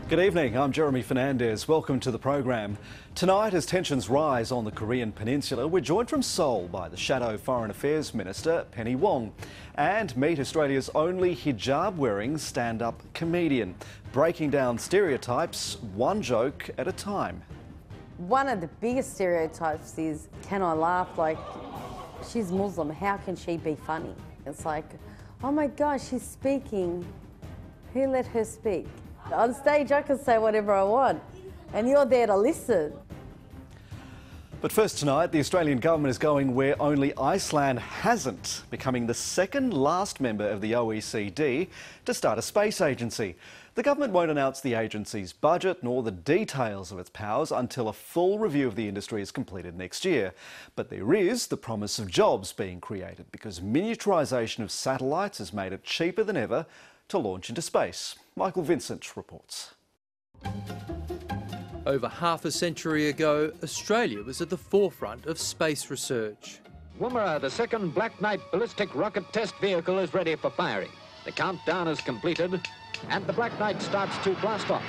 Good evening, I'm Jeremy Fernandez. Welcome to the program. Tonight, as tensions rise on the Korean Peninsula, we're joined from Seoul by the Shadow Foreign Affairs Minister, Penny Wong, and meet Australia's only hijab-wearing stand-up comedian, breaking down stereotypes one joke at a time. One of the biggest stereotypes is, can I laugh? Like, she's Muslim, how can she be funny? It's like, oh my gosh, she's speaking. Who let her speak? On stage, I can say whatever I want, and you're there to listen. But first tonight, the Australian government is going where only Iceland hasn't, becoming the second last member of the OECD to start a space agency. The government won't announce the agency's budget nor the details of its powers until a full review of the industry is completed next year. But there is the promise of jobs being created because miniaturisation of satellites has made it cheaper than ever to launch into space. Michael Vincent reports. Over half a century ago, Australia was at the forefront of space research. Woomera, the second Black Knight ballistic rocket test vehicle, is ready for firing. The countdown is completed, and the Black Knight starts to blast off.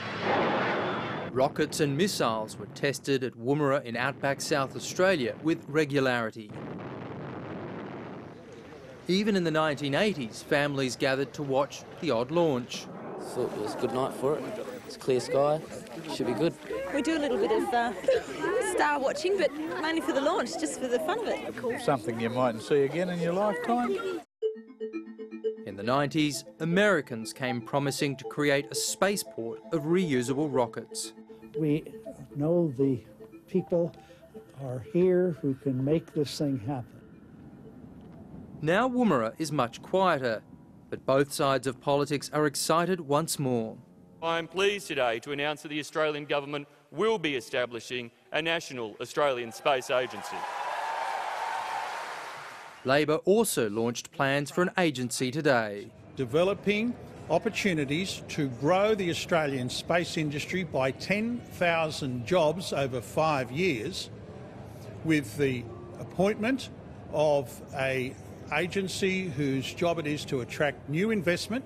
Rockets and missiles were tested at Woomera in outback South Australia with regularity. Even in the 1980s, families gathered to watch the odd launch. Thought it was a good night for it. It's clear sky, should be good. We do a little bit of star watching, but mainly for the launch, just for the fun of it. Something you mightn't see again in your lifetime. In the 90s, Americans came promising to create a spaceport of reusable rockets. We know the people are here who can make this thing happen. Now Woomera is much quieter, but both sides of politics are excited once more. I am pleased today to announce that the Australian government will be establishing a national Australian space agency. Labor also launched plans for an agency today. Developing opportunities to grow the Australian space industry by 10,000 jobs over 5 years, with the appointment of an agency whose job it is to attract new investment.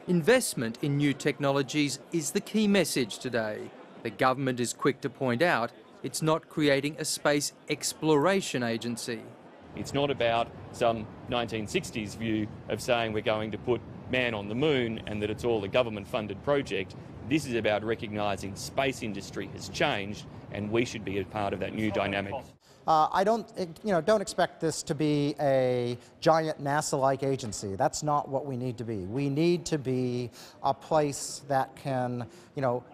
Investment in new technologies is the key message today. The government is quick to point out it's not creating a space exploration agency. It's not about some 1960s view of saying we're going to put man on the moon and that it's all a government-funded project. This is about recognising space industry has changed and we should be a part of that new dynamic. I don't expect this to be a giant NASA-like agency. That's not what we need to be. We need to be a place that can,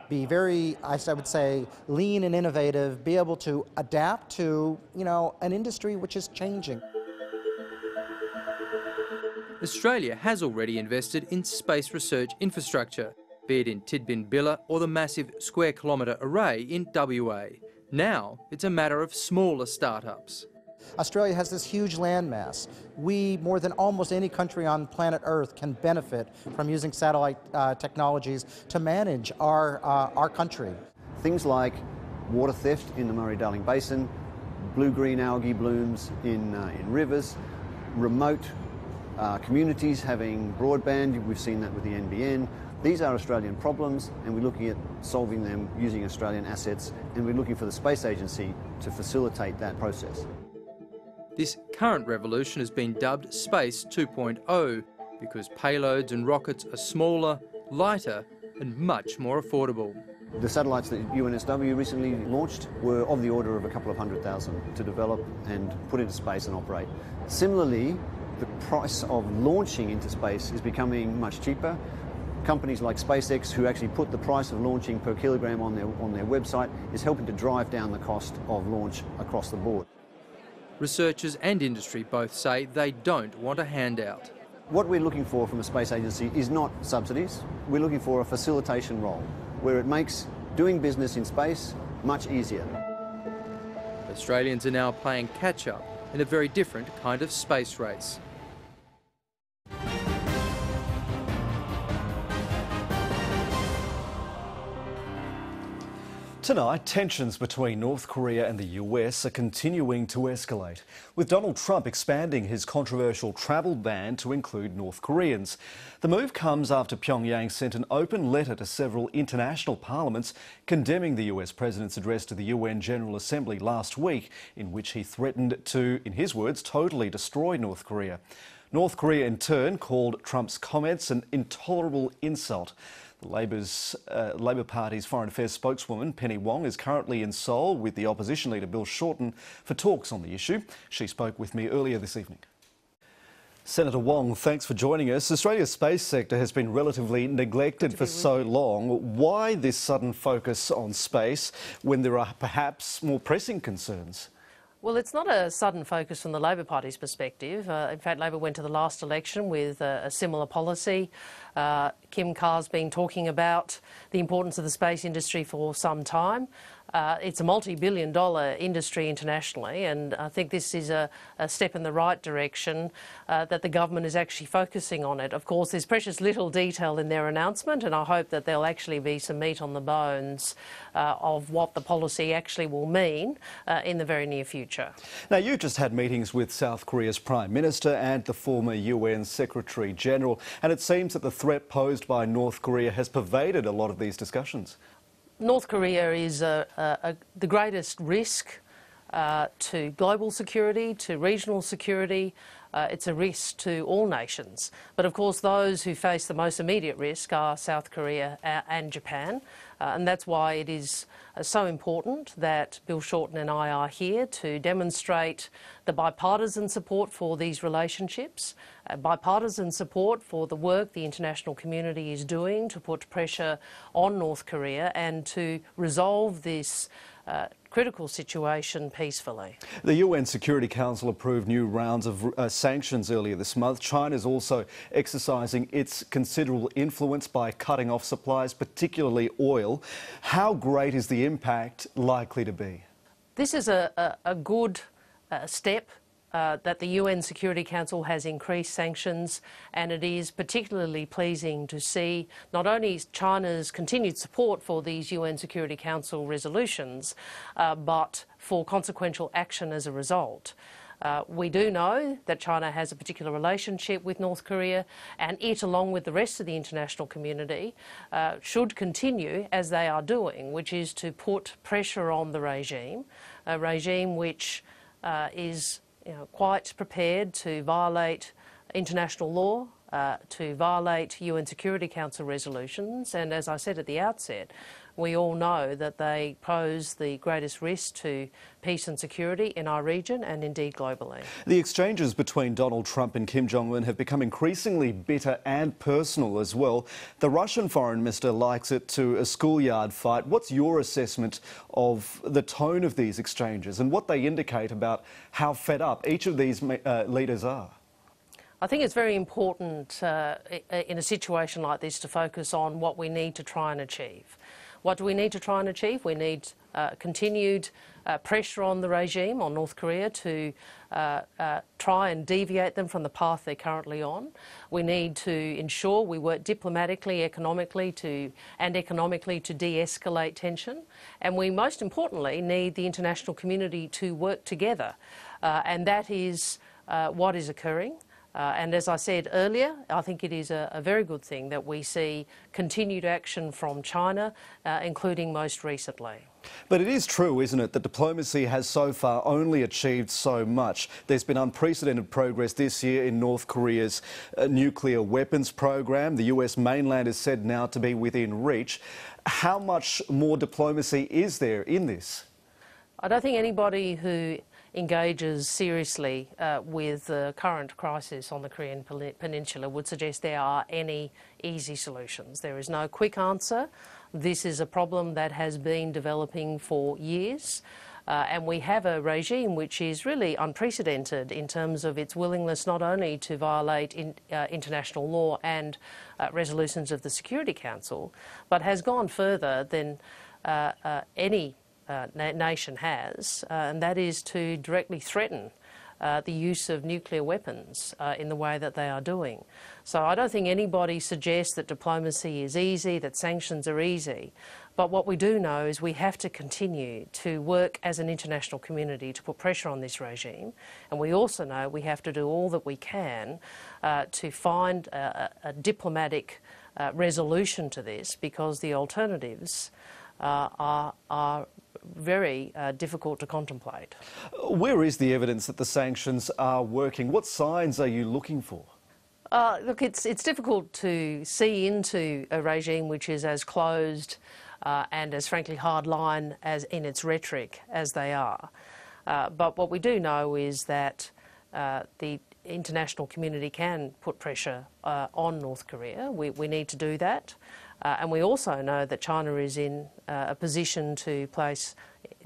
be very, I would say, lean and innovative, be able to adapt to, an industry which is changing. Australia has already invested in space research infrastructure, be it in Tidbinbilla or the massive square-kilometre array in WA. Now it's a matter of smaller startups. Australia has this huge landmass. We, more than almost any country on planet Earth, can benefit from using satellite technologies to manage our country. Things like water theft in the Murray-Darling Basin, blue-green algae blooms in rivers, remote communities having broadband, we've seen that with the NBN. These are Australian problems, and we're looking at solving them using Australian assets, and we're looking for the Space Agency to facilitate that process. This current revolution has been dubbed Space 2.0 because payloads and rockets are smaller, lighter and much more affordable. The satellites that UNSW recently launched were of the order of a couple of 100,000 to develop and put into space and operate. Similarly, the price of launching into space is becoming much cheaper. Companies like SpaceX, who actually put the price of launching per kilogram on their website, is helping to drive down the cost of launch across the board. Researchers and industry both say they don't want a handout. What we're looking for from a space agency is not subsidies. We're looking for a facilitation role, where it makes doing business in space much easier. Australians are now playing catch-up in a very different kind of space race. Tonight, tensions between North Korea and the US are continuing to escalate, with Donald Trump expanding his controversial travel ban to include North Koreans. The move comes after Pyongyang sent an open letter to several international parliaments condemning the US president's address to the UN General Assembly last week, in which he threatened to, in his words, totally destroy North Korea. North Korea, in turn, called Trump's comments an intolerable insult. The Labor Party's Foreign Affairs spokeswoman, Penny Wong, is currently in Seoul with the opposition leader Bill Shorten for talks on the issue. She spoke with me earlier this evening. Senator Wong, thanks for joining us. Australia's space sector has been relatively neglected for so long. Why this sudden focus on space when there are perhaps more pressing concerns? Well, it's not a sudden focus from the Labor Party's perspective. In fact, Labor went to the last election with a similar policy. Kim Carr's been talking about the importance of the space industry for some time. It's a multi-billion-dollar industry internationally, and I think this is a step in the right direction that the government is actually focusing on it. Of course, there's precious little detail in their announcement, and I hope that there'll actually be some meat on the bones of what the policy actually will mean in the very near future. Now, you just had meetings with South Korea's Prime Minister and the former UN Secretary General, and it seems that the threat posed by North Korea has pervaded a lot of these discussions. North Korea is the greatest risk to global security, to regional security. It's a risk to all nations. But of course, those who face the most immediate risk are South Korea and Japan. And that's why it is so important that Bill Shorten and I are here to demonstrate the bipartisan support for these relationships, bipartisan support for the work the international community is doing to put pressure on North Korea and to resolve this critical situation peacefully. The UN Security Council approved new rounds of sanctions earlier this month. China is also exercising its considerable influence by cutting off supplies, particularly oil. How great is the impact likely to be? This is a good step. That the UN Security Council has increased sanctions, and it is particularly pleasing to see not only China's continued support for these UN Security Council resolutions, but for consequential action as a result. We do know that China has a particular relationship with North Korea, and it, along with the rest of the international community, should continue as they are doing, which is to put pressure on the regime, a regime which is quite prepared to violate international law, to violate UN Security Council resolutions, and as I said at the outset, we all know that they pose the greatest risk to peace and security in our region and indeed globally. The exchanges between Donald Trump and Kim Jong-un have become increasingly bitter and personal as well. The Russian foreign minister likes it to a schoolyard fight. What's your assessment of the tone of these exchanges and what they indicate about how fed up each of these leaders are? I think it's very important in a situation like this to focus on what we need to try and achieve. What do we need to try and achieve? We need continued pressure on the regime, on North Korea, to try and deviate them from the path they're currently on. We need to ensure we work diplomatically, economically to de-escalate tension. And we, most importantly, need the international community to work together. And that is what is occurring. And as I said earlier, I think it is a very good thing that we see continued action from China, including most recently. But it is true, isn't it, that diplomacy has so far only achieved so much. There's been unprecedented progress this year in North Korea's nuclear weapons program. The US mainland is said now to be within reach. How much more diplomacy is there in this? I don't think anybody who engages seriously with the current crisis on the Korean Peninsula would suggest there are any easy solutions. There is no quick answer. This is a problem that has been developing for years. And we have a regime which is really unprecedented in terms of its willingness not only to violate international law and resolutions of the Security Council, but has gone further than any nation has, and that is to directly threaten the use of nuclear weapons in the way that they are doing. So I don't think anybody suggests that diplomacy is easy, that sanctions are easy. But what we do know is we have to continue to work as an international community to put pressure on this regime. And we also know we have to do all that we can to find a diplomatic resolution to this, because the alternatives are very difficult to contemplate. Where is the evidence that the sanctions are working? What signs are you looking for? Look, it's difficult to see into a regime which is as closed and as frankly hardline as in its rhetoric as they are. But what we do know is that the international community can put pressure on North Korea. We need to do that. And we also know that China is in a position to place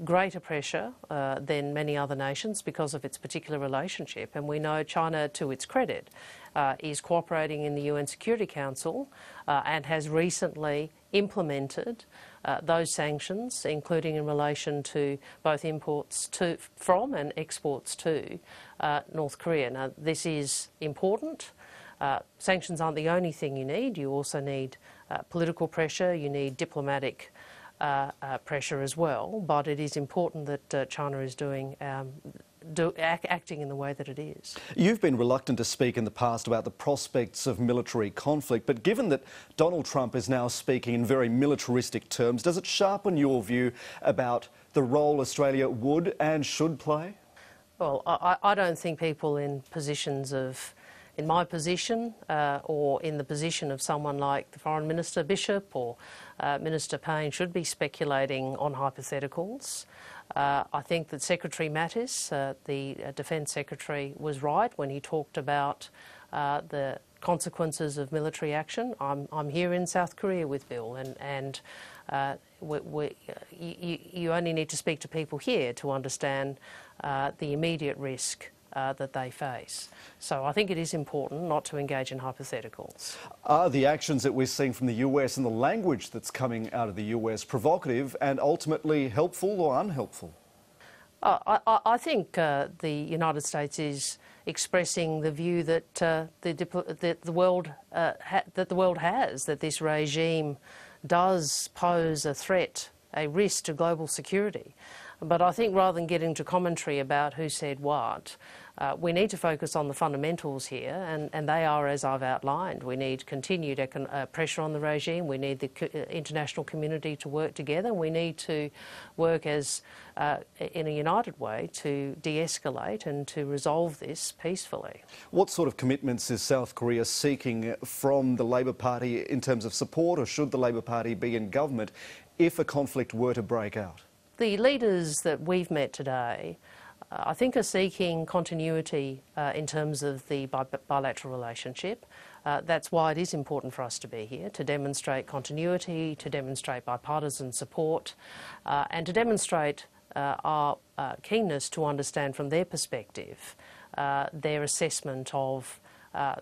greater pressure than many other nations because of its particular relationship. And we know China, to its credit, is cooperating in the UN Security Council and has recently implemented those sanctions, including in relation to both imports from and exports to North Korea. Now, this is important. Sanctions aren't the only thing you need. You also need political pressure, you need diplomatic pressure as well, but it is important that China is acting in the way that it is. You've been reluctant to speak in the past about the prospects of military conflict, but given that Donald Trump is now speaking in very militaristic terms, does it sharpen your view about the role Australia would and should play? Well, I don't think people in positions of, in my position or in the position of someone like the Foreign Minister Bishop or Minister Payne should be speculating on hypotheticals. I think that Secretary Mattis, the Defence Secretary, was right when he talked about the consequences of military action. I'm here in South Korea with Bill, and you only need to speak to people here to understand the immediate risk that they face. So I think it is important not to engage in hypotheticals. Are the actions that we're seeing from the US and the language that's coming out of the US provocative and ultimately helpful or unhelpful? I think the United States is expressing the view that the world has, that this regime does pose a threat, a risk to global security. But I think rather than getting into commentary about who said what, we need to focus on the fundamentals here, and they are as I've outlined. We need continued pressure on the regime. We need the international community to work together. We need to work as in a united way to de-escalate and to resolve this peacefully. What sort of commitments is South Korea seeking from the Labor Party in terms of support, or should the Labor Party be in government if a conflict were to break out? The leaders that we've met today, I think, are seeking continuity in terms of the bilateral relationship. That's why it is important for us to be here, to demonstrate continuity, to demonstrate bipartisan support, and to demonstrate our keenness to understand from their perspective their assessment of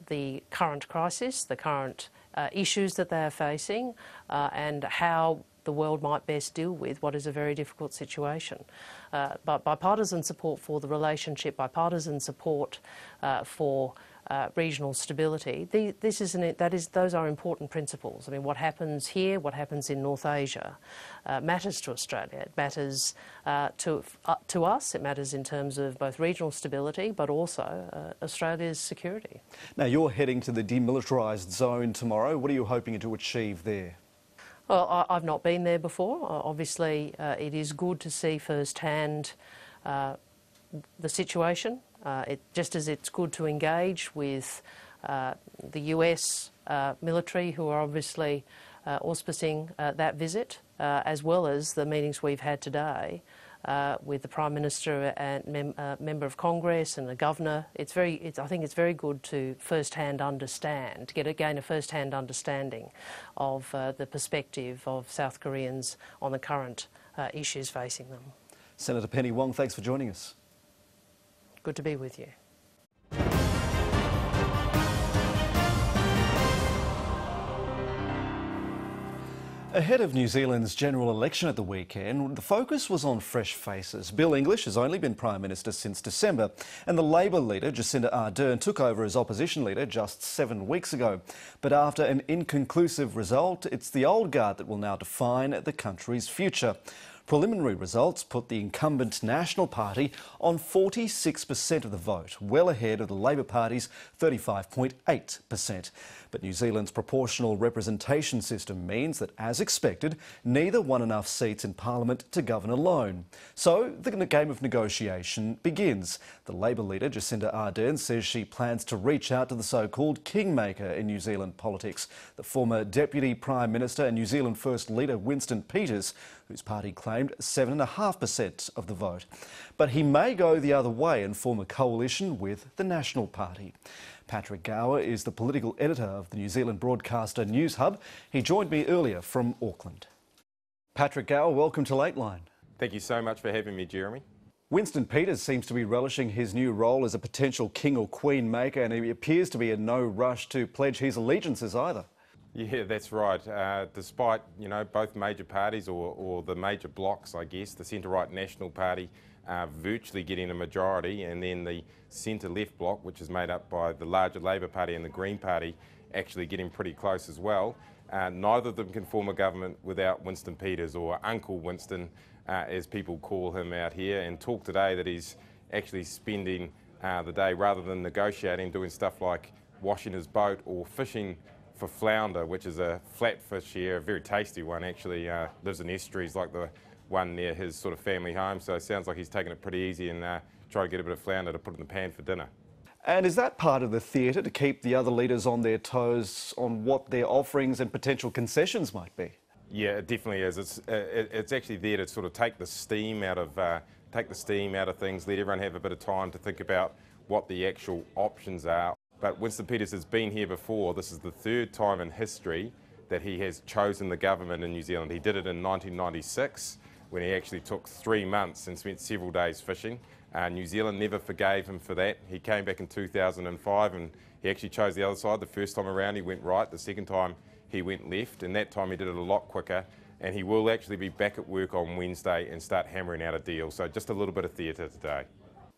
the current crisis, the current issues that they are facing, and how the world might best deal with what is a very difficult situation. But bipartisan support for the relationship, bipartisan support for regional stability, those are important principles. I mean, what happens here, what happens in North Asia, matters to Australia. It matters to us. It matters in terms of both regional stability, but also Australia's security. Now, you're heading to the demilitarised zone tomorrow. What are you hoping to achieve there? Well, I've not been there before. Obviously, it is good to see firsthand the situation. Just as it's good to engage with the US military, who are obviously auspicing that visit, as well as the meetings we've had today with the Prime Minister and Member of Congress and the Governor. I think it's very good to firsthand understand, to gain a firsthand understanding of the perspective of South Koreans on the current issues facing them. Senator Penny Wong, thanks for joining us. Good to be with you. Ahead of New Zealand's general election at the weekend, the focus was on fresh faces. Bill English has only been Prime Minister since December, and the Labor leader, Jacinda Ardern, took over as opposition leader just 7 weeks ago. But after an inconclusive result, it's the old guard that will now define the country's future. Preliminary results put the incumbent National Party on 46% of the vote, well ahead of the Labor Party's 35.8%. But New Zealand's proportional representation system means that, as expected, neither won enough seats in Parliament to govern alone. So the game of negotiation begins. The Labor leader, Jacinda Ardern, says she plans to reach out to the so-called kingmaker in New Zealand politics, the former Deputy Prime Minister and New Zealand First Leader Winston Peters, whose party claimed 7.5% of the vote. But he may go the other way and form a coalition with the National Party. Patrick Gower is the political editor of the New Zealand broadcaster News Hub. He joined me earlier from Auckland. Patrick Gower, welcome to Lateline. Thank you so much for having me, Jeremy. Winston Peters seems to be relishing his new role as a potential king or queen maker, and he appears to be in no rush to pledge his allegiances either. Yeah, that's right. Despite, both major parties or the major blocs, I guess, the centre-right National Party virtually getting a majority, and then the centre-left bloc, which is made up by the larger Labor Party and the Green Party, actually getting pretty close as well. Neither of them can form a government without Winston Peters, or Uncle Winston, as people call him out here, and talk today that he's actually spending the day, rather than negotiating, doing stuff like washing his boat or fishing for flounder, which is a flatfish here, a very tasty one actually, lives in estuaries like the one near his sort of family home, so it sounds like he's taking it pretty easy and trying to get a bit of flounder to put in the pan for dinner. And is that part of the theatre, to keep the other leaders on their toes on what their offerings and potential concessions might be? Yeah, it definitely is. It's actually there to sort of take the steam out of things, let everyone have a bit of time to think about what the actual options are. But Winston Peters has been here before. This is the third time in history that he has chosen the government in New Zealand. He did it in 1996, when he actually took 3 months and spent several days fishing. New Zealand never forgave him for that. He came back in 2005 and he actually chose the other side. The first time around he went right, the second time he went left, and that time he did it a lot quicker. And he will actually be back at work on Wednesday and start hammering out a deal. So just a little bit of theatre today.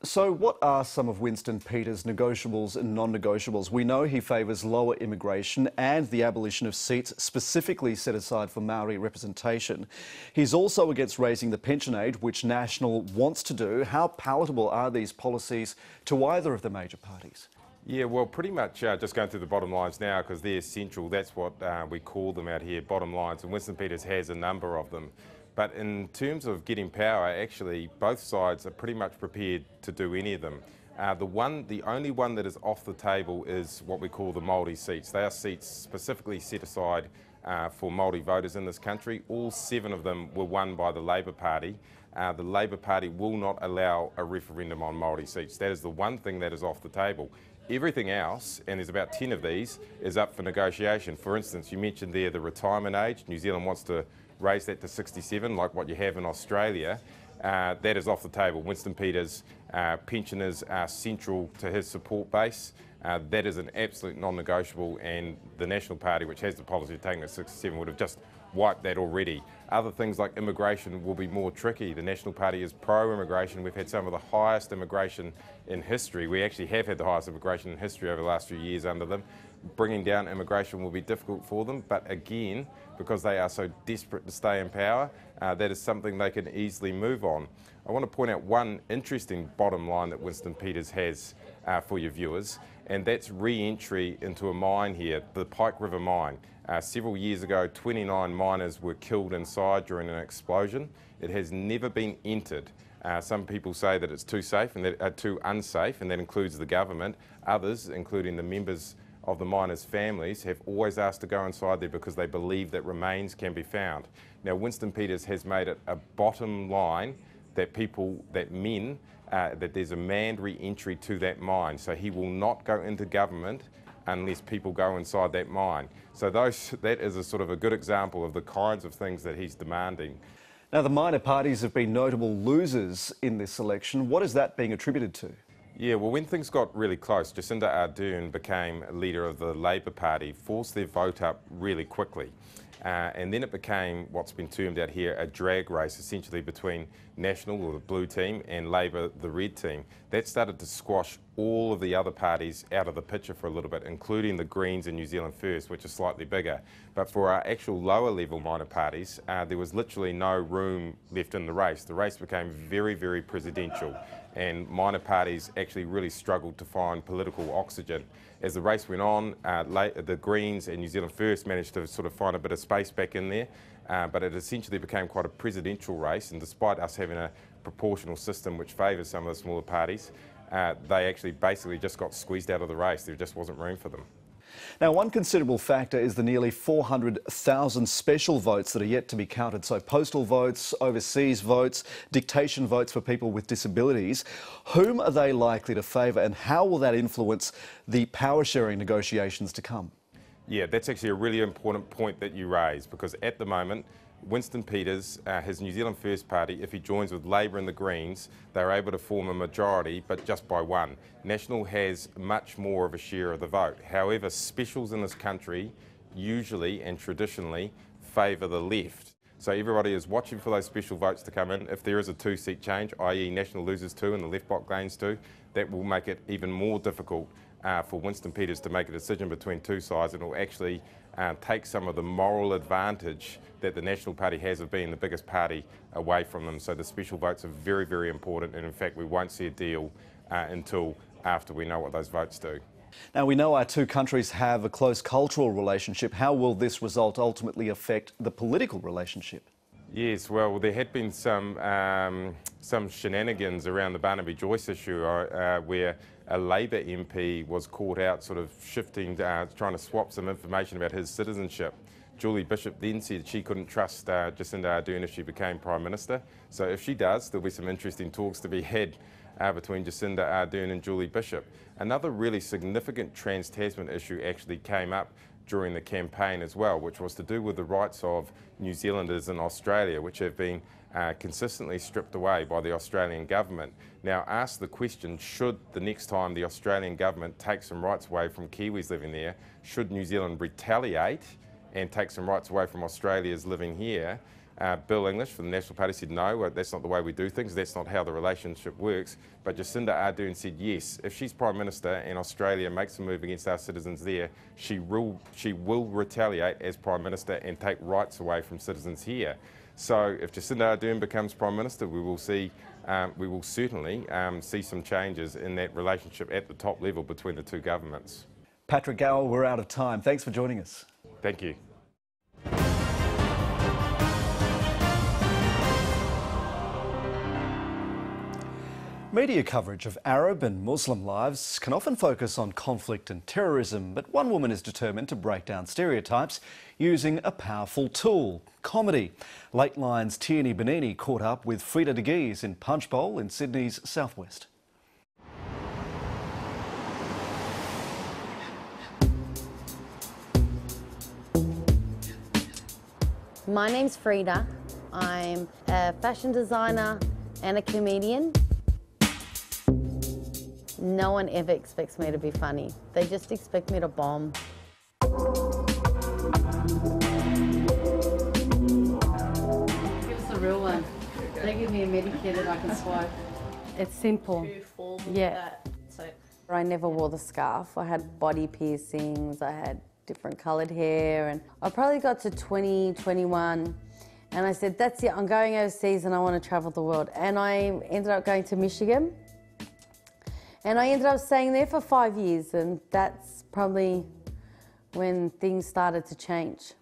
So what are some of Winston Peters' negotiables and non-negotiables? We know he favours lower immigration and the abolition of seats specifically set aside for Maori representation. He's also against raising the pension age, which National wants to do. How palatable are these policies to either of the major parties? Yeah, well, pretty much just going through the bottom lines now, because they're central. That's what we call them out here, bottom lines, and Winston Peters has a number of them. But in terms of getting power, actually, both sides are pretty much prepared to do any of them. The only one that is off the table is what we call the Māori seats. They are seats specifically set aside for Māori voters in this country. All 7 of them were won by the Labor Party. The Labor Party will not allow a referendum on Māori seats. That is the one thing that is off the table. Everything else, and there's about 10 of these, is up for negotiation. For instance, you mentioned there the retirement age. New Zealand wants to raise that to 67, like what you have in Australia. That is off the table. Winston Peters' pensioners are central to his support base. That is an absolute non-negotiable, and the National Party, which has the policy of taking it to 67, would have just wiped that already. Other things like immigration will be more tricky. The National Party is pro-immigration. We've had some of the highest immigration in history. We actually have had the highest immigration in history over the last few years under them. Bringing down immigration will be difficult for them, but again, because they are so desperate to stay in power, that is something they can easily move on. I want to point out one interesting bottom line that Winston Peters has for your viewers, and that's re-entry into a mine here, the Pike River mine. Several years ago, 29 miners were killed inside during an explosion. It has never been entered. Some people say that it's too safe and that too unsafe, and that includes the government. Others, including the members of the miners' families, have always asked to go inside there because they believe that remains can be found. Now, Winston Peters has made it a bottom line that that there's a manned re-entry to that mine. So he will not go into government unless people go inside that mine. So that is a sort of a good example of the kinds of things that he's demanding. Now, the minor parties have been notable losers in this election. What is that being attributed to? Yeah, well, when things got really close, Jacinda Ardern became leader of the Labor Party, forced their vote up really quickly. And then it became what's been termed out here a drag race, essentially between National, or the blue team, and Labor, the red team. That started to squash all of the other parties out of the picture for a little bit, including the Greens and New Zealand First, which are slightly bigger. But for our actual lower level minor parties, there was literally no room left in the race. The race became very, very presidential, and minor parties actually really struggled to find political oxygen. As the race went on, the Greens and New Zealand First managed to sort of find a bit of space back in there, but it essentially became quite a presidential race, and despite us having a proportional system which favours some of the smaller parties, they actually basically just got squeezed out of the race. There just wasn't room for them. Now, one considerable factor is the nearly 400,000 special votes that are yet to be counted. So postal votes, overseas votes, dictation votes for people with disabilities. Whom are they likely to favour, and how will that influence the power sharing negotiations to come? Yeah, that's actually a really important point that you raise, because at the moment, Winston Peters, his New Zealand First Party, if he joins with Labor and the Greens, they're able to form a majority, but just by one. National has much more of a share of the vote. However, specials in this country usually and traditionally favour the left. So everybody is watching for those special votes to come in. If there is a two-seat change, i.e. National loses 2 and the left bloc gains 2, that will make it even more difficult for Winston Peters to make a decision between two sides, and will actually take some of the moral advantage that the National Party has of being the biggest party away from them. So the special votes are very, very important, and in fact we won't see a deal until after we know what those votes do. Now, we know our two countries have a close cultural relationship. How will this result ultimately affect the political relationship? Yes, well, there had been some shenanigans around the Barnaby Joyce issue where a Labor MP was caught out sort of shifting, trying to swap some information about his citizenship. Julie Bishop then said she couldn't trust Jacinda Ardern if she became Prime Minister. So if she does, there'll be some interesting talks to be had between Jacinda Ardern and Julie Bishop. Another really significant trans-Tasman issue actually came up during the campaign as well, which was to do with the rights of New Zealanders in Australia, which have been consistently stripped away by the Australian government. Now, ask the question, should the next time the Australian government takes some rights away from Kiwis living there, should New Zealand retaliate and take some rights away from Australians living here? Bill English from the National Party said no, that's not the way we do things, that's not how the relationship works. But Jacinda Ardern said yes, if she's Prime Minister and Australia makes a move against our citizens there, she will retaliate as Prime Minister and take rights away from citizens here. So if Jacinda Ardern becomes Prime Minister, we will certainly see some changes in that relationship at the top level between the two governments. Patrick Gower, we're out of time. Thanks for joining us. Thank you. Media coverage of Arab and Muslim lives can often focus on conflict and terrorism, but one woman is determined to break down stereotypes using a powerful tool: comedy. Lateline's Tierney Benini caught up with Frida de Guise in Punchbowl in Sydney's southwest. My name's Frida. I'm a fashion designer and a comedian. No one ever expects me to be funny. They just expect me to bomb. Give us a real one. They give me a Medicare that I can swipe. It's simple. Yeah. I never wore the scarf. I had body piercings, I had different coloured hair, and I probably got to 20, 21, and I said, that's it, I'm going overseas and I want to travel the world. And I ended up going to Michigan. And I ended up staying there for 5 years, and that's probably when things started to change.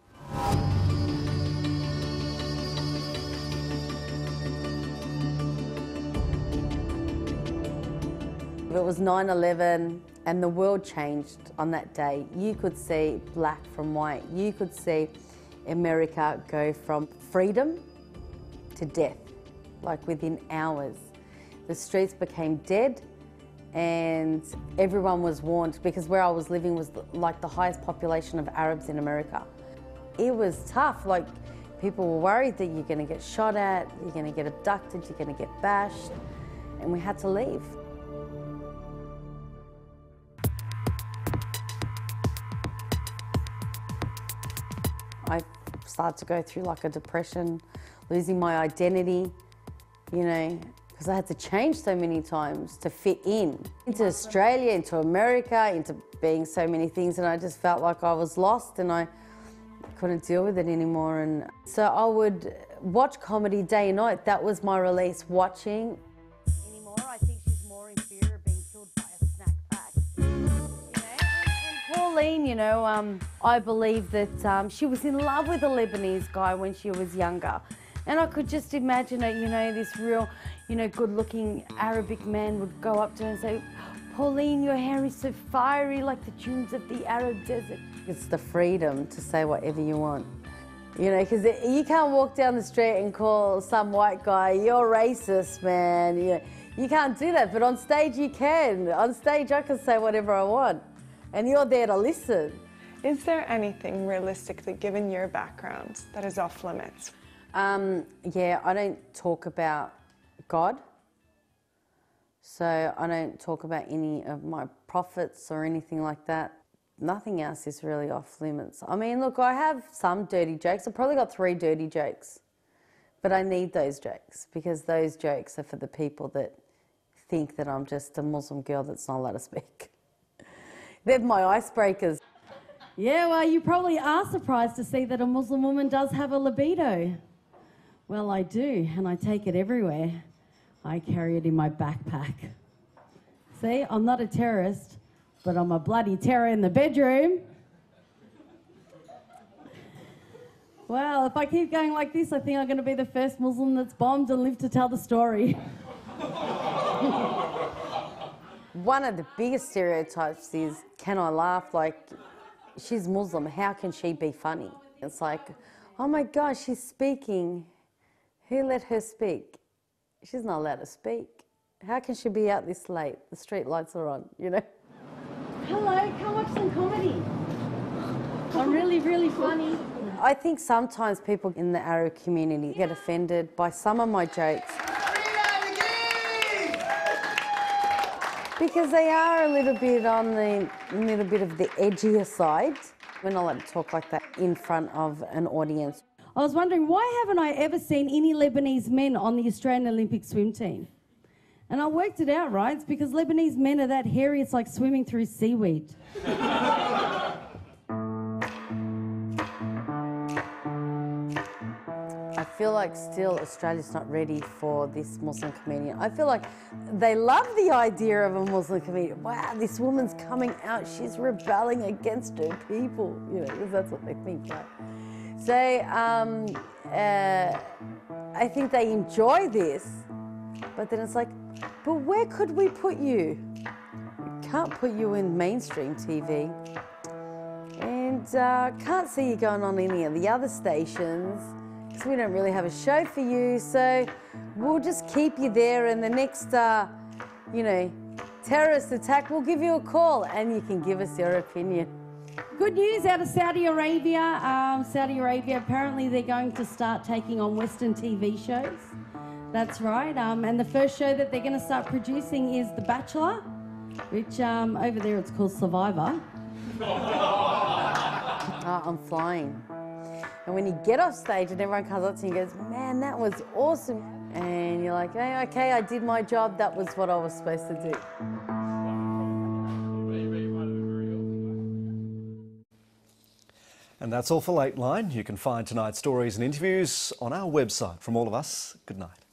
It was 9/11 and the world changed on that day. You could see black from white. You could see America go from freedom to death, like within hours. The streets became dead, and everyone was warned, because where I was living was like the highest population of Arabs in America. It was tough. Like, people were worried that you're going to get shot at, you're going to get abducted, you're going to get bashed, and we had to leave. I started to go through like a depression, losing my identity, you know, because I had to change so many times to fit in. Into Australia, into America, into being so many things, and I just felt like I was lost and I couldn't deal with it anymore. And so I would watch comedy day and night. That was my release, watching. Anymore, I think she's more in fear of being killed by a snack pack. You know, and Pauline, you know, I believe that she was in love with a Lebanese guy when she was younger. And I could just imagine it, you know, this real, you know, good-looking Arabic man would go up to her and say, Pauline, your hair is so fiery like the dunes of the Arab desert. It's the freedom to say whatever you want. You know, because you can't walk down the street and call some white guy, you're racist, man. You know, you can't do that, but on stage you can. On stage I can say whatever I want, and you're there to listen. Is there anything, realistically, given your background, that is off limits? Yeah, I don't talk about God. So I don't talk about any of my prophets or anything like that. Nothing else is really off limits. I mean, look, I have some dirty jokes. I've probably got 3 dirty jokes. But I need those jokes because those jokes are for the people that think that I'm just a Muslim girl that's not allowed to speak. They're my icebreakers. Yeah, well, you probably are surprised to see that a Muslim woman does have a libido. Well, I do, and I take it everywhere. I carry it in my backpack. See, I'm not a terrorist, but I'm a bloody terror in the bedroom. Well, if I keep going like this, I think I'm going to be the first Muslim that's bombed and live to tell the story. One of the biggest stereotypes is, can I laugh? Like, she's Muslim, how can she be funny? It's like, oh my gosh, she's speaking. Who let her speak? She's not allowed to speak. How can she be out this late? The street lights are on, you know? Hello, come watch some comedy. I'm really, really funny. I think sometimes people in the Arab community get offended by some of my jokes. Because they are a little bit on the of the edgier side. We're not allowed to talk like that in front of an audience. I was wondering, why haven't I ever seen any Lebanese men on the Australian Olympic swim team? And I worked it out, right? It's because Lebanese men are that hairy, it's like swimming through seaweed. I feel like still Australia's not ready for this Muslim comedian. I feel like they love the idea of a Muslim comedian. Wow, this woman's coming out, she's rebelling against her people, you know, because that's what they think, right? So I think they enjoy this, but then it's like, but where could we put you? We can't put you in mainstream TV, and can't see you going on any of the other stations, because we don't really have a show for you, so we'll just keep you there, and the next, you know, terrorist attack, we'll give you a call, and you can give us your opinion. Good news out of Saudi Arabia. Saudi Arabia, apparently they're going to start taking on Western TV shows. That's right. And the first show that they're going to start producing is The Bachelor, which over there it's called Survivor. I'm flying. And when you get off stage and everyone comes up to you and goes, man, that was awesome. And you're like, hey, okay, I did my job. That was what I was supposed to do. And that's all for Lateline. You can find tonight's stories and interviews on our website. From all of us, good night.